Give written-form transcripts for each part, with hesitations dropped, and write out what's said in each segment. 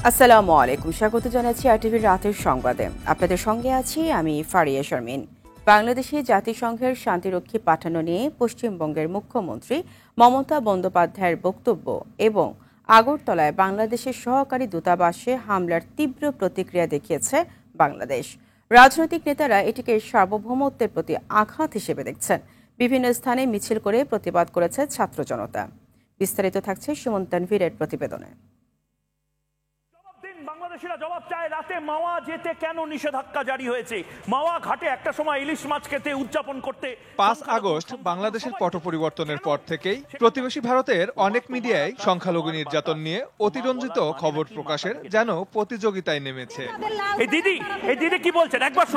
আসসালামু আলাইকুম, স্বাগত জানাচ্ছি আরটিভির রাতের সংবাদে। আপনাদের সঙ্গে আছি আমি ফারিয়া শারমিন। বাংলাদেশে জাতিসংঘের শান্তিরক্ষী পাঠানো নিয়ে পশ্চিমবঙ্গের মুখ্যমন্ত্রী মমতা বন্দ্যোপাধ্যায়ের বক্তব্য এবং আগরতলায় বাংলাদেশের সহকারী দূতাবাসে হামলার তীব্র প্রতিক্রিয়া দেখিয়েছে বাংলাদেশ। রাজনৈতিক নেতারা এটিকে সার্বভৌমত্বের প্রতি আঘাত হিসেবে দেখছেন। বিভিন্ন স্থানে মিছিল করে প্রতিবাদ করেছে ছাত্র জনতা। বিস্তারিত থাকছে সুমন তানভীরের প্রতিবেদনে। বাংলাদেশিরা জবাব চায়, রাতে মাওয়া যেতে কেন নিষেধাজ্ঞা জারি হয়েছে? মাওয়া ঘাটে একটা সময় ইলিশ মাছ খেতে উদযাপন করতে 5 আগস্ট বাংলাদেশের পট পরিবর্তনের পর থেকেই প্রতিবেশী ভারতের অনেক মিডিয়ায় সংখ্যালঘু নির্যাতন নিয়ে অতিরঞ্জিত খবর প্রকাশের যেন প্রতিযোগিতায় নেমেছে। এই দিদি কি বলছেন একবার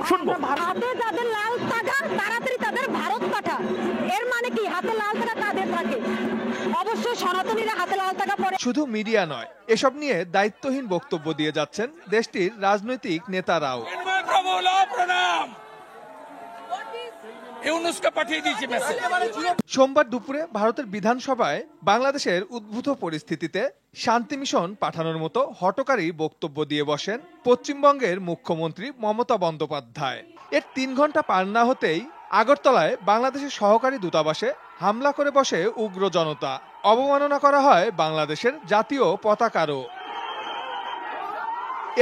শুনবো। হাতে যাদের লাল টাকা তাড়াতাড়ি তাদের ভারত পাঠা। এর মানে কি হাতে লাল টাকা কাদের থাকে? অবশ্যই সনাতনীরা হাতে লাল টাকা পরে। শুধু মিডিয়া নয়, এসব নিয়ে দায়িত্বহীন বক্তব্য দিয়ে যাচ্ছেন দেশটির রাজনৈতিক নেতারাও। সোমবার দুপুরে ভারতের বিধানসভায় বাংলাদেশের উদ্ভূত পরিস্থিতিতে শান্তি মিশন পাঠানোর মতো হঠকারী বক্তব্য দিয়ে বসেন পশ্চিমবঙ্গের মুখ্যমন্ত্রী মমতা বন্দ্যোপাধ্যায়। এর 3 ঘন্টা পার না হতেই আগরতলায় বাংলাদেশের সহকারী দূতাবাসে হামলা করে বসে উগ্র জনতা। অবমাননা করা হয় বাংলাদেশের জাতীয় পতাকারও।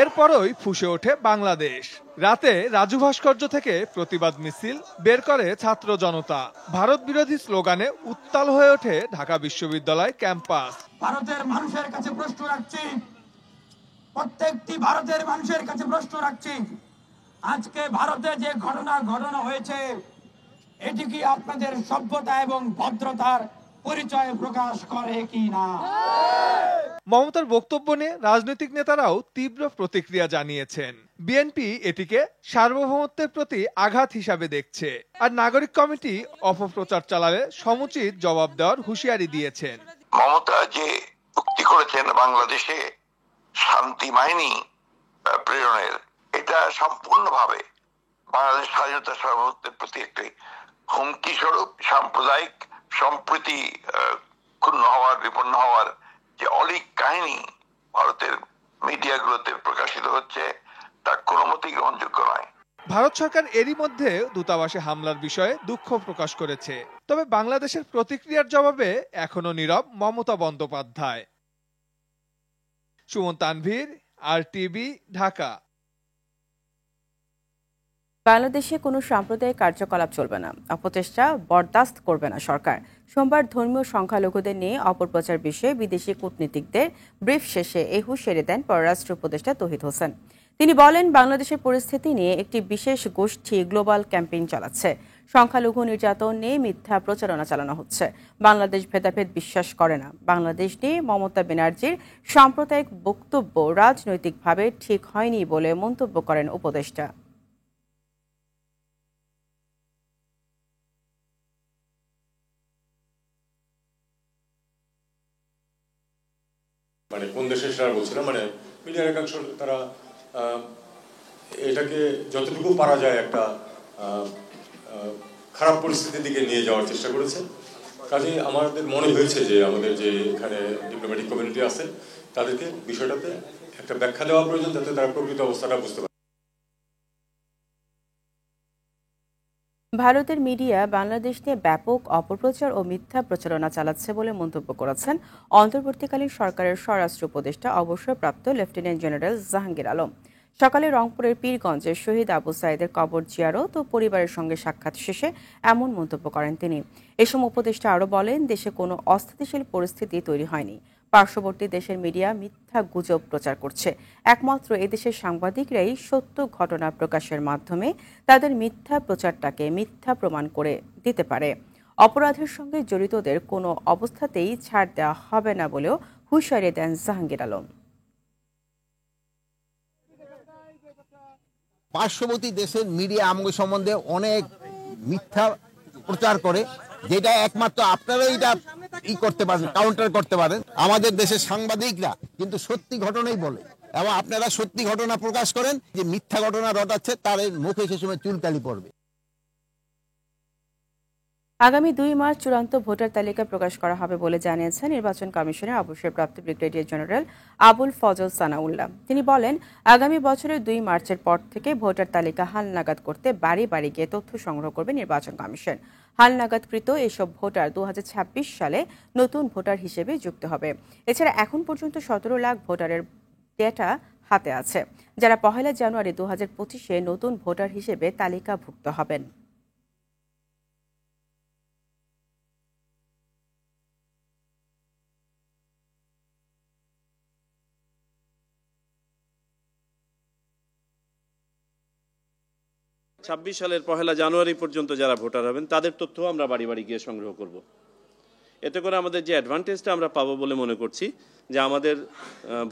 এরপরই ফুঁসে ওঠে বাংলাদেশ। রাতে রাজু ভাস্কর্য থেকে প্রতিবাদ মিছিল বের করে ছাত্র জনতা। ভারত বিরোধী স্লোগানে উত্তাল হয়ে ওঠে ঢাকা বিশ্ববিদ্যালয় ক্যাম্পাস। ভারতের মানুষের কাছে প্রশ্ন রাখছি, প্রত্যেকটি ভারতের মানুষের কাছে প্রশ্ন রাখছি, আজকে ভারতে যে ঘটনা হয়েছে এটি কি আপনাদের সভ্যতা এবং ভদ্রতার পরিচয় প্রকাশ করে কি না? মমতার বক্তব্য নিয়ে রাজনৈতিক নেতারাও তীব্র প্রতিক্রিয়া জানিয়েছেন। বিএনপি এটিকে সার্বভৌমত্বের প্রতি আঘাত হিসাবে দেখছে, আর নাগরিক কমিটি অপপ্রচার চালালে সমুচিত জবাব দেওয়ার হুঁশিয়ারি দিয়েছেন। মমতা যে চুক্তি করেছেন বাংলাদেশে শান্তি বাহিনী প্রেরণের, এটা সম্পূর্ণভাবে বাংলাদেশ স্বাধীনতা সার্বভৌমত্বের প্রতি একটি হুমকি স্বরূপ। সাম্প্রদায়িক সম্প্রীতি ক্ষুণ্ণ হওয়ার, বিপন্ন হওয়ার যে অলীক কাহিনী ভারতের মিডিয়াগুলোতে প্রকাশিত হচ্ছে তা কোনো মতেই গ্রহণযোগ্য নয়। ভারত সরকার এরই মধ্যে দূতাবাসে হামলার বিষয়ে দুঃখ প্রকাশ করেছে। তবে বাংলাদেশের প্রতিক্রিয়ার জবাবে এখনো নীরব মমতা বন্দ্যোপাধ্যায়। সুমন তানভীর, আরটিভি, ঢাকা। বাংলাদেশে কোনো সাম্প্রদায়িক কার্যকলাপ চলবে না, অপচেষ্টা বরদাস্ত করবে না সরকার। সোমবার ধর্মীয় সংখ্যালঘুদের নিয়ে অপপ্রচার বিষয়ে বিদেশি কূটনীতিকদের ব্রিফ শেষে এই হুঁশিয়ারি দেন পররাষ্ট্র উপদেষ্টা তৌহিদ হোসেন। তিনি বলেন, বাংলাদেশের পরিস্থিতি নিয়ে একটি বিশেষ গোষ্ঠী গ্লোবাল ক্যাম্পেইন চালাচ্ছে। সংখ্যালঘু নির্যাতন নিয়ে মিথ্যা প্রচারণা চালানো হচ্ছে। বাংলাদেশ ভেদাভেদ বিশ্বাস করে না। বাংলাদেশ নিয়ে মমতা ব্যানার্জির সাম্প্রদায়িক বক্তব্য রাজনৈতিকভাবে ঠিক হয়নি বলে মন্তব্য করেন উপদেষ্টা। মানে কোন দেশের সেটা বলছি না, মানে মিডিয়ার একাংশ তারা এটাকে যতটুকু পারা যায় একটা খারাপ পরিস্থিতির দিকে নিয়ে যাওয়ার চেষ্টা করেছে। কাজেই আমাদের মনে হয়েছে যে আমাদের যে এখানে ডিপ্লোম্যাটিক কমিউনিটি আছে তাদেরকে বিষয়টাতে একটা ব্যাখ্যা দেওয়া প্রয়োজন, যাতে তারা প্রকৃত অবস্থাটা বুঝতে পারে। ভারতের মিডিয়া বাংলাদেশ নিয়ে ব্যাপক অপপ্রচার ও মিথ্যা প্রচারণা চালাচ্ছে বলে মন্তব্য করেছেন অন্তর্বর্তীকালীন সরকারের স্বরাষ্ট্র উপদেষ্টা অবসরপ্রাপ্ত লেফটেন্যান্ট জেনারেল জাহাঙ্গীর আলম। সকালে রংপুরের পীরগঞ্জের শহীদ আবু সাইদের কবর জিয়ারত ও পরিবারের সঙ্গে সাক্ষাৎ শেষে এমন মন্তব্য করেন তিনি। এ সময় উপদেষ্টা আরও বলেন, দেশে কোনো অস্থিতিশীল পরিস্থিতি তৈরি হয়নি। পার্শ্ববর্তী দেশের মিডিয়া মিথ্যা গুজব প্রচার করছে। একমাত্র এদেশের সাংবাদিকরাই সত্য ঘটনা প্রকাশের মাধ্যমে তাদের মিথ্যা প্রচারটাকে মিথ্যা প্রমাণ করে দিতে পারে। অপরাধের সঙ্গে জড়িতদের কোনো অবস্থাতেই ছাড় দেওয়া হবে না বলেও হুঁশিয়ারি দেন জাহাঙ্গীর আলম। পার্শ্ববর্তী দেশের মিডিয়া আমাদের সম্বন্ধে অনেক মিথ্যা প্রচার করে, যেটা একমাত্র আপনারা এটা করতে পারেন, কাউন্টার করতে পারেন। আমাদের দেশের সাংবাদিকরা কিন্তু সত্যি ঘটনাই বলে, এবং আপনারা সত্যি ঘটনা প্রকাশ করেন। যে মিথ্যা ঘটনা রটাচ্ছে তার মুখে সে সময় চুলকালি পড়বে। আগামী 2 মার্চ চূড়ান্ত ভোটার তালিকা প্রকাশ করা হবে বলে জানিয়েছেন নির্বাচন কমিশনের অবসরপ্রাপ্ত ব্রিগেডিয়ার জেনারেল আবুল ফজল সানাউল্লাহ। তিনি বলেন, আগামী বছরের 2 মার্চের পর থেকে ভোটার তালিকা হালনাগাদ করতে বাড়ি বাড়ি গিয়ে তথ্য সংগ্রহ করবে নির্বাচন কমিশন। হালনাগাদকৃত এসব ভোটার 2026 সালে নতুন ভোটার হিসেবে যুক্ত হবে। এছাড়া এখন পর্যন্ত 17 লাখ ভোটারের ডেটা হাতে আছে, যারা 1 জানুয়ারি 2025-এ নতুন ভোটার হিসেবে তালিকাভুক্ত হবেন। ছাব্বিশ সালের 1 জানুয়ারি পর্যন্ত যারা ভোটার হবেন তাদের তথ্য আমরা বাড়ি বাড়ি গিয়ে সংগ্রহ করব। এতে করে আমাদের যে অ্যাডভান্টেজটা আমরা পাবো বলে মনে করছি, যে আমাদের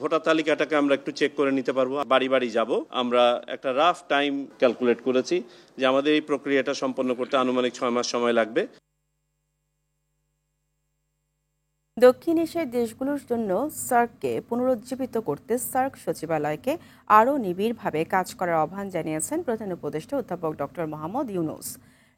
ভোটার তালিকাটাকে আমরা একটু চেক করে নিতে পারবো। বাড়ি বাড়ি যাব। আমরা একটা রাফ টাইম ক্যালকুলেট করেছি যে আমাদের এই প্রক্রিয়াটা সম্পন্ন করতে আনুমানিক 6 মাস সময় লাগবে। দক্ষিণ এশিয়ার দেশগুলোর জন্য সার্ককে পুনরুজ্জীবিত করতে সার্ক সচিবালয়কে আরও নিবিড়ভাবে কাজ করার আহ্বান জানিয়েছেন প্রধান উপদেষ্টা অধ্যাপক ডক্টর মোহাম্মদ ইউনূস।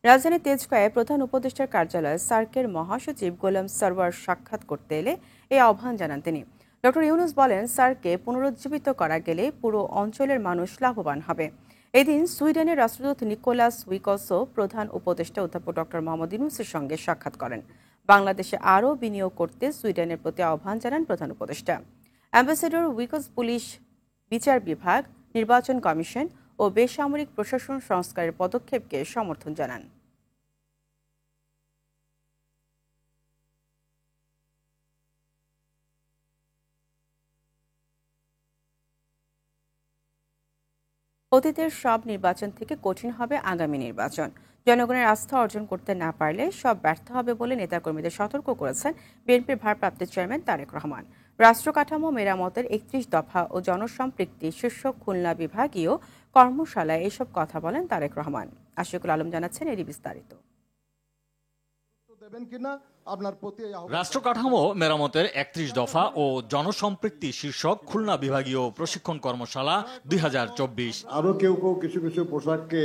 রাজধানীর তেজগাঁয়ে প্রধান উপদেষ্টার কার্যালয়ে সার্কের মহাসচিব গোলাম সরওয়ার সাক্ষাৎ করতে এলে এই আহ্বান জানান তিনি। ডক্টর ইউনূস বলেন, সার্ককে পুনরুজ্জীবিত করা গেলে পুরো অঞ্চলের মানুষ লাভবান হবে। এদিন সুইডেনের রাষ্ট্রদূত নিকোলাস উইকসও প্রধান উপদেষ্টা অধ্যাপক ডক্টর মোহাম্মদ ইউনূসের সঙ্গে সাক্ষাৎ করেন। বাংলাদেশে আরও বিনিয়োগ করতে সুইডেনের প্রতি আহ্বান জানান প্রধান উপদেষ্টা। অ্যাম্বাসেডর উইকস পুলিশ, বিচার বিভাগ, নির্বাচন কমিশন ও বেসামরিক প্রশাসন সংস্কারের পদক্ষেপকে সমর্থন জানান। অতীতের সব নির্বাচন থেকে কঠিন হবে আগামী নির্বাচন। জনগণের আস্থা অর্জন করতে না পারলে সব ব্যর্থ হবে বলে নেতাকর্মীদের সতর্ক করেছেন বিএনপির ভারপ্রাপ্ত চেয়ারম্যান তারেক রহমান। রাষ্ট্র কাঠামো মেরামতের 31 দফা ও জনসম্পৃক্তি শীর্ষক খুলনা বিভাগীয় কর্মশালায় এসব কথা বলেন তারেক রহমান। আশিকুল আলম জানাচ্ছেন এরই বিস্তারিত। রাষ্ট্র কাঠামো মেরামতের 31 দফা ও জনসম্পৃক্তি শীর্ষক খুলনা বিভাগীয় প্রশিক্ষণ কর্মশালা 2024। আরো কেউ কিছু কিছু পোশাককে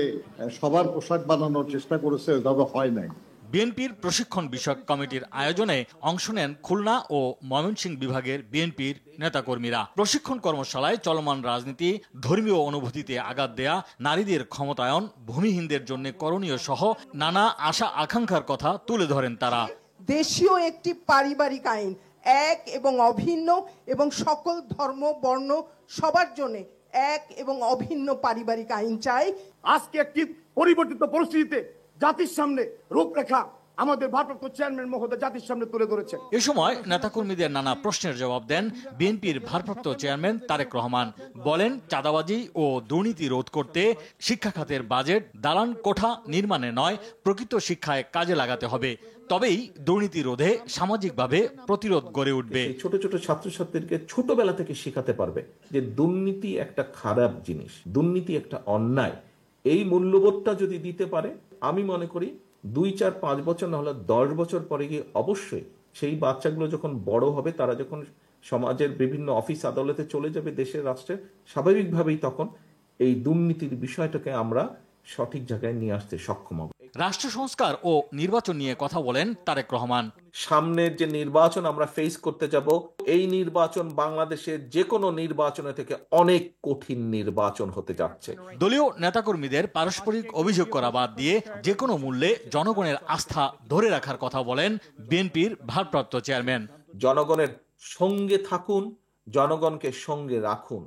সবার পোশাক বানানোর চেষ্টা করেছে, তবে হয় নাই। বিএনপির প্রশিক্ষণ বিষয়ক কমিটির আয়োজনে অংশ নেন খুলনা ও ময়মনসিংহ বিভাগের বিএনপির নেতাকর্মীরা। প্রশিক্ষণ কর্মশালায় চলমান রাজনীতি, ধর্মীয় অনুভূতিতে আঘাত দেয়া, নারীদের ক্ষমতায়ন, ভূমিহীনদের জন্য করণীয় সহ নানা আশা আকাঙ্ক্ষার কথা তুলে ধরেন তারা। দেশীয় একটি পারিবারিক আইন, এক এবং অভিন্ন এবং সকল ধর্ম বর্ণ সবার জন্য এক এবং অভিন্ন পারিবারিক আইন চাই। আজকে একটি পরিবর্তিত পরিস্থিতিতে জাতির সামনে রূপরেখা আমাদের ভারপ্রাপ্ত চেয়ারম্যান মহোদয় জাতির সামনে তুলে ধরেছেন। এ সময় নেতাকর্মীদের নানা প্রশ্নের জবাব দেন বিএনপির ভারপ্রাপ্ত চেয়ারম্যান তারেক রহমান। বলেন, চাঁদাবাজি ও দুর্নীতি রোধ করতে শিক্ষা খাতের বাজেট দালান কোঠা নির্মাণে নয়, প্রকৃত শিক্ষায় কাজে লাগাতে হবে। তবেই দুর্নীতি রোধে সামাজিকভাবে প্রতিরোধ গড়ে উঠবে। ছোট ছোট ছাত্রছাত্রীদেরকে ছোটবেলা থেকে শেখাতে পারবে যে দুর্নীতি একটা খারাপ জিনিস, দুর্নীতি একটা অন্যায়। এই মূল্যবোধটা যদি দিতে পারে, আমি মনে করি 2, 4, 5 বছর না হলে 10 বছর পরে গিয়ে অবশ্যই সেই বাচ্চাগুলো যখন বড় হবে, তারা যখন সমাজের বিভিন্ন অফিস আদালতে চলে যাবে, দেশের রাষ্ট্রে, স্বাভাবিকভাবেই তখন এই দুর্নীতির বিষয়টাকে আমরা সঠিক জায়গায় নিয়ে আসতে সক্ষম হব। রাষ্ট্র সংস্কার ও নির্বাচন নিয়ে কথা বলেন তারেক রহমান। সামনের যে নির্বাচন আমরা ফেস করতে যাব, এই নির্বাচন বাংলাদেশের যে কোনো নির্বাচনের থেকে অনেক কঠিন নির্বাচন হতে যাচ্ছে। দলীয় নেতাকর্মীদের পারস্পরিক অভিযোগ করা বাদ দিয়ে যে কোনো মূল্যে জনগণের আস্থা ধরে রাখার কথা বলেন বিএনপির ভারপ্রাপ্ত চেয়ারম্যান। জনগণের সঙ্গে থাকুন, জনগণকে সঙ্গে রাখুন।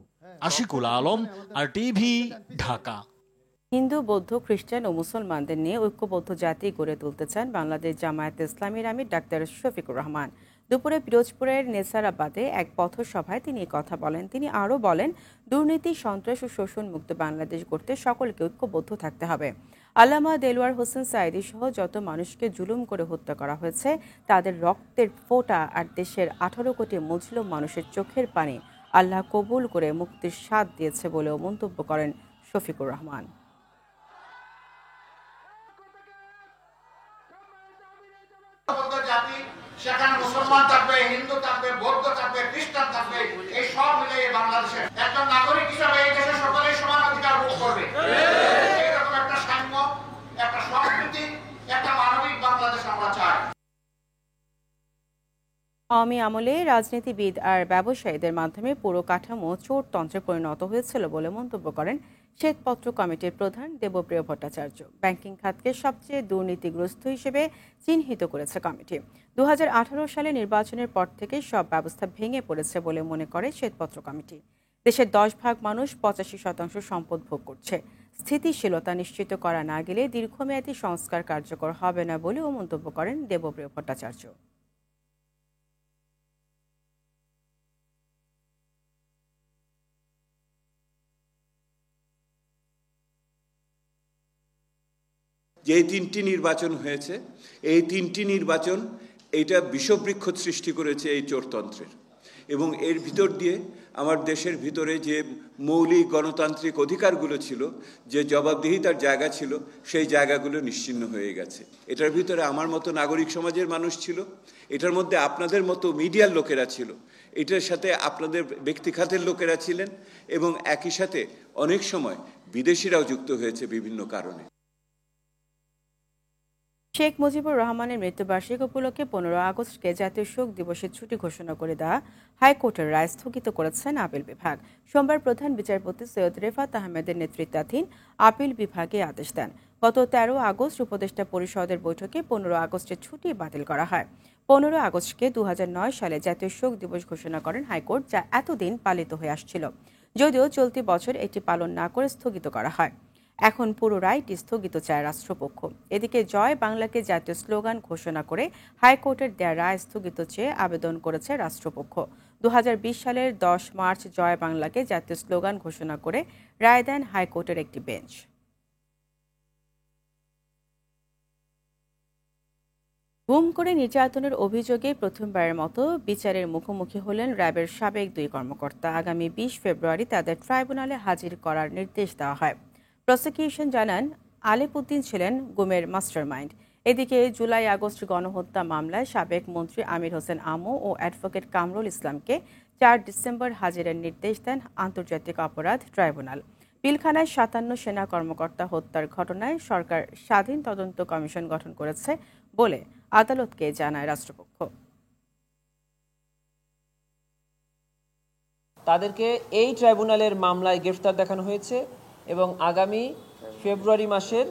আশিকুল আলম, RTV, ঢাকা। হিন্দু, বৌদ্ধ, খ্রিস্টান ও মুসলমানদের নিয়ে ঐক্যবদ্ধ জাতি গড়ে তুলতে চান বাংলাদেশ জামায়াতে ইসলামীর আমির ডাক্তার শফিকুর রহমান। দুপুরে পিরোজপুরের নেসারাবাদে এক পথসভায় তিনি কথা বলেন। তিনি আরও বলেন, দুর্নীতি, সন্ত্রাস ও শোষণ মুক্ত বাংলাদেশ গড়তে সকলকে ঐক্যবদ্ধ থাকতে হবে। আল্লামা দেলোয়ার হোসেন সাঈদী সহ যত মানুষকে জুলুম করে হত্যা করা হয়েছে, তাদের রক্তের ফোঁটা আর দেশের 18 কোটি মুসলিম মানুষের চোখের পানি আল্লাহ কবুল করে মুক্তির স্বাদ দিয়েছে বলেও মন্তব্য করেন শফিকুর রহমান। সেখানে মুসলমান থাকবে, হিন্দু থাকবে, বৌদ্ধ থাকবে, খ্রিস্টান থাকবে, এই সব মিলে বাংলাদেশের একজন নাগরিক হিসাবে এই দেশের সকলেই সমান অধিকার ভোগ করবে। এরকম একটা সাম্য, একটা সংস্কৃতি, একটা মানবিক বাংলাদেশ আওয়ামী আমলে রাজনীতিবিদ আর ব্যবসায়ীদের মাধ্যমে পুরো কাঠামো চোরতন্ত্রে পরিণত হয়েছিল বলে মন্তব্য করেন শ্বেতপত্র কমিটির প্রধান দেবপ্রিয় ভট্টাচার্য। ব্যাংকিং খাতকে সবচেয়ে দুর্নীতিগ্রস্ত হিসেবে চিহ্নিত করেছে কমিটি। 2018 সালে নির্বাচনের পর থেকে সব ব্যবস্থা ভেঙে পড়েছে বলে মনে করে শ্বেতপত্র কমিটি। দেশের 10 ভাগ মানুষ 85% সম্পদ ভোগ করছে। স্থিতিশীলতা নিশ্চিত করা না গেলে দীর্ঘমেয়াদী সংস্কার কার্যকর হবে না বলেও মন্তব্য করেন দেবপ্রিয় ভট্টাচার্য। যে 3টি নির্বাচন হয়েছে, এই 3টি নির্বাচন এইটা বিষবৃক্ষ সৃষ্টি করেছে এই চোরতন্ত্রের, এবং এর ভিতর দিয়ে আমার দেশের ভিতরে যে মৌলিক গণতান্ত্রিক অধিকারগুলো ছিল, যে জবাবদিহিতার জায়গা ছিল, সেই জায়গাগুলো নিশ্চিহ্ন হয়ে গেছে। এটার ভিতরে আমার মতো নাগরিক সমাজের মানুষ ছিল, এটার মধ্যে আপনাদের মতো মিডিয়ার লোকেরা ছিল, এটার সাথে আপনাদের ব্যক্তিখাতের লোকেরা ছিলেন, এবং একই সাথে অনেক সময় বিদেশিরাও যুক্ত হয়েছে বিভিন্ন কারণে। শেখ মুজিবুর রহমানের মৃত্যুবার্ষিকী উপলক্ষে 15 আগস্টকে জাতীয় শোক দিবসের ছুটি ঘোষণা করে দেওয়া হাইকোর্টের রায় স্থগিত করেছেন আপিল বিভাগ। সোমবার প্রধান বিচারপতি সৈয়দ রেফাত আহমেদের নেতৃত্বাধীন আপিল বিভাগে আদেশ দেন। গত 13 আগস্ট উপদেষ্টা পরিষদের বৈঠকে 15 আগস্টের ছুটি বাতিল করা হয়। 15 আগস্টকে 2009 সালে জাতীয় শোক দিবস ঘোষণা করেন হাইকোর্ট, যা এতদিন পালিত হয়ে আসছিল। যদিও চলতি বছর এটি পালন না করে স্থগিত করা হয়। এখন পুরো রায়টি স্থগিত চায় রাষ্ট্রপক্ষ। এদিকে জয় বাংলাকে জাতীয় স্লোগান ঘোষণা করে হাইকোর্টের দেয়া রায় স্থগিত চেয়ে আবেদন করেছে রাষ্ট্রপক্ষ। 2020 সালের 10 মার্চ জয় বাংলাকে জাতীয় স্লোগান ঘোষণা করে রায় দেন হাইকোর্টের একটি বেঞ্চ। গুম করে নির্যাতনের অভিযোগে প্রথমবারের মতো বিচারের মুখোমুখি হলেন র্যাবের সাবেক 2 কর্মকর্তা। আগামী 20 ফেব্রুয়ারি তাদের ট্রাইব্যুনালে হাজির করার নির্দেশ দেওয়া হয়। প্রসিকিউশন জানান, আলিপ উদ্দিন ছিলেন গুমের মাস্টারমাইন্ড। এদিকে জুলাই আগস্ট গণহত্যা মামলায় সাবেক মন্ত্রী আমির হোসেন আমু ও অ্যাডভোকেট কামরুল ইসলামকে 4 ডিসেম্বর হাজিরের নির্দেশ দেন আন্তর্জাতিক অপরাধ ট্রাইব্যুনাল। পিলখানায় 57 সেনা কর্মকর্তা হত্যার ঘটনায় সরকার স্বাধীন তদন্ত কমিশন গঠন করেছে বলে আদালতকে জানায় রাষ্ট্রপক্ষ। তাদেরকে এই ট্রাইব্যুনালের মামলায় গ্রেফতার দেখানো হয়েছে এবং আগামী ফেব্রুয়ারি মাসের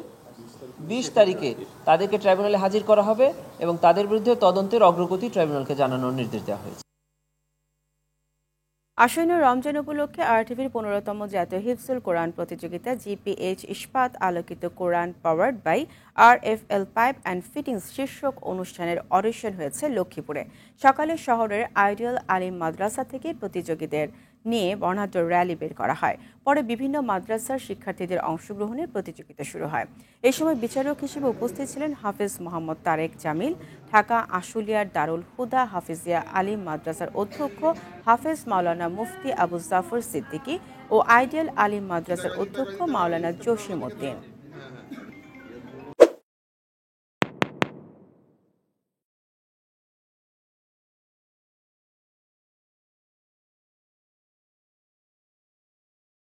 20 তারিখে তাদেরকে ট্রাইব্যুনালে হাজির করা হবে এবং তাদের বিরুদ্ধে তদন্তের অগ্রগতি ট্রাইব্যুনালকে জানানোর নির্দেশ দেওয়া হয়েছে। আসন্ন রমজান উপলক্ষে আরটিভির 15তম জাতীয় হিফজুল কোরআন প্রতিযোগিতা জিপিএইচ ইস্পাত আলোকিত Quran powered by RFL pipe and fittings শীর্ষক অনুষ্ঠানের অডিশন হয়েছে লক্ষ্মীপুরে। সকালে শহরের আইডিয়াল আলিম মাদ্রাসা থেকে প্রতিযোগীদের নিয়ে বর্ণাঢ্য র্যালি বের করা হয়। পরে বিভিন্ন মাদ্রাসার শিক্ষার্থীদের অংশগ্রহণে প্রতিযোগিতা শুরু হয়। এই সময় বিচারক হিসেবে উপস্থিত ছিলেন হাফেজ মোহাম্মদ তারেক জামিল, ঢাকা আশুলিয়ার দারুল হুদা হাফিজিয়া আলিম মাদ্রাসার অধ্যক্ষ হাফেজ মাওলানা মুফতি আবু জাফর সিদ্দিকী ও আইডিয়াল আলিম মাদ্রাসার অধ্যক্ষ মাওলানা জসিম উদ্দিন।